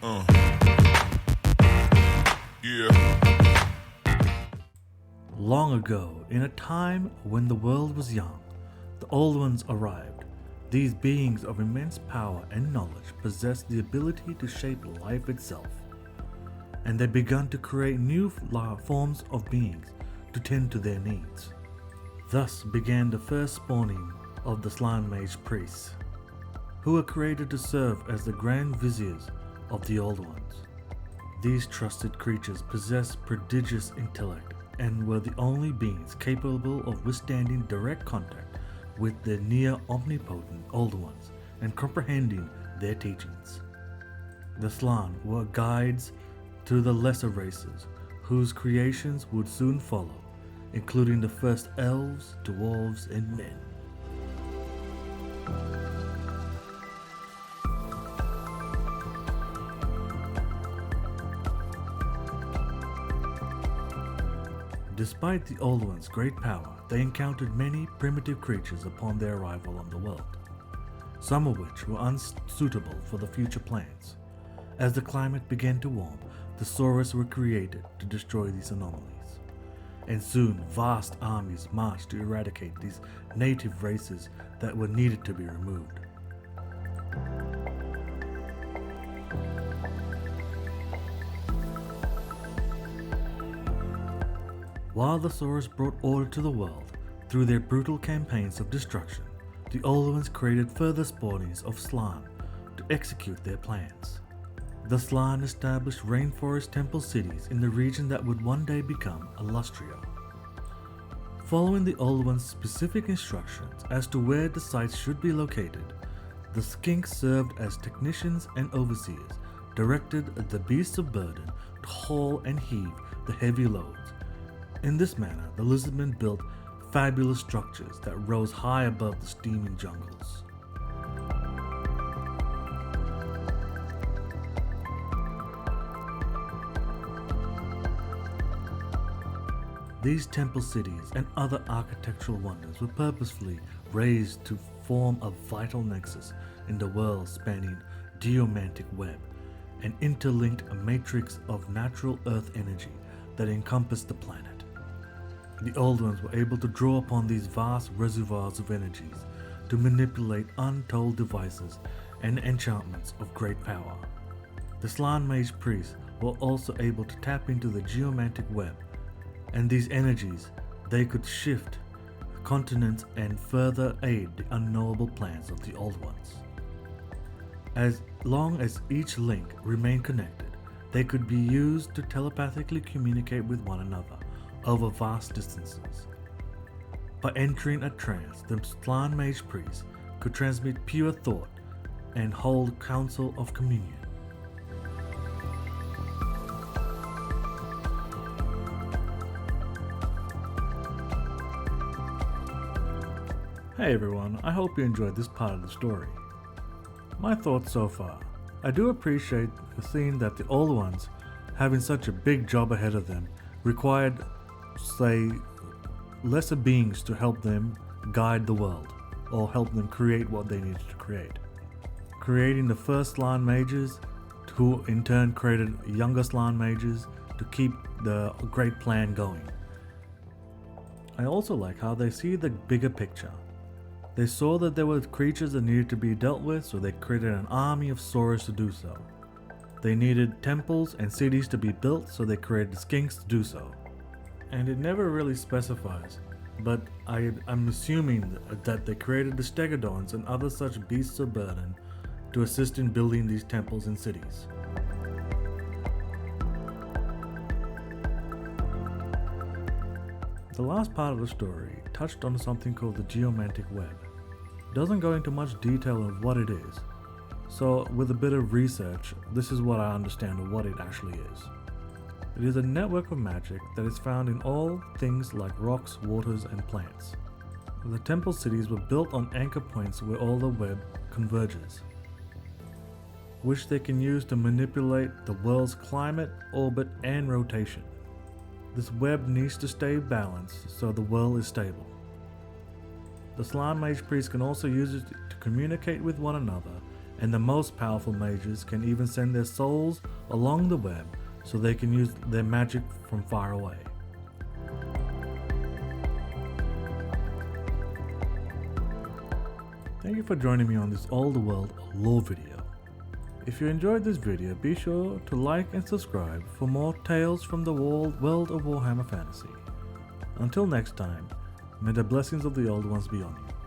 Uh. Yeah. Long ago, in a time when the world was young, the Old Ones arrived. These beings of immense power and knowledge possessed the ability to shape life itself, and they began to create new forms of beings to tend to their needs. Thus began the first spawning of the Slan Mage priests, who were created to serve as the Grand Viziers of the Old Ones. These trusted creatures possessed prodigious intellect and were the only beings capable of withstanding direct contact with the near omnipotent Old Ones and comprehending their teachings. The Slan were guides to the lesser races, whose creations would soon follow, including the first elves, dwarves, and men. Despite the Old Ones' great power, they encountered many primitive creatures upon their arrival on the world, some of which were unsuitable for the future plans. As the climate began to warm, the Saurus were created to destroy these anomalies, and soon vast armies marched to eradicate these native races that were needed to be removed. While the Saurus brought order to the world through their brutal campaigns of destruction, the Old Ones created further spawnings of Slan to execute their plans. The Slan established rainforest temple cities in the region that would one day become Illustria. Following the Old Ones' specific instructions as to where the sites should be located, the Skinks served as technicians and overseers, directed the beasts of burden to haul and heave the heavy loads. In this manner, the lizardmen built fabulous structures that rose high above the steaming jungles. These temple cities and other architectural wonders were purposefully raised to form a vital nexus in the world spanning geomantic web, an interlinked matrix of natural earth energy that encompassed the planet. The Old Ones were able to draw upon these vast reservoirs of energies to manipulate untold devices and enchantments of great power. The Slan Mage priests were also able to tap into the geomantic web, and these energies they could shift continents and further aid the unknowable plans of the Old Ones. As long as each link remained connected, they could be used to telepathically communicate with one another over vast distances. By entering a trance, the Slan Mage priests could transmit pure thought and hold council of communion. Hey everyone, I hope you enjoyed this part of the story. My thoughts so far. I do appreciate seeing that the Old Ones, having such a big job ahead of them, required, say, lesser beings to help them guide the world, or help them create what they needed to create. Creating the first Slan Mages, who in turn created younger Slan Mages to keep the great plan going. I also like how they see the bigger picture. They saw that there were creatures that needed to be dealt with, so they created an army of Saurus to do so. They needed temples and cities to be built, so they created skinks to do so. And it never really specifies, but I'm assuming that they created the stegodons and other such beasts of burden to assist in building these temples and cities. The last part of the story touched on something called the geomantic web. It doesn't go into much detail of what it is, so with a bit of research, this is what I understand of what it actually is. It is a network of magic that is found in all things like rocks, waters, and plants. The temple cities were built on anchor points where all the web converges, which they can use to manipulate the world's climate, orbit, and rotation. This web needs to stay balanced so the world is stable. The Slan Mage priests can also use it to communicate with one another and the most powerful mages can even send their souls along the web so they can use their magic from far away. Thank you for joining me on this All the World lore video. If you enjoyed this video, be sure to like and subscribe for more tales from the world of Warhammer Fantasy. Until next time, may the blessings of the Old Ones be on you.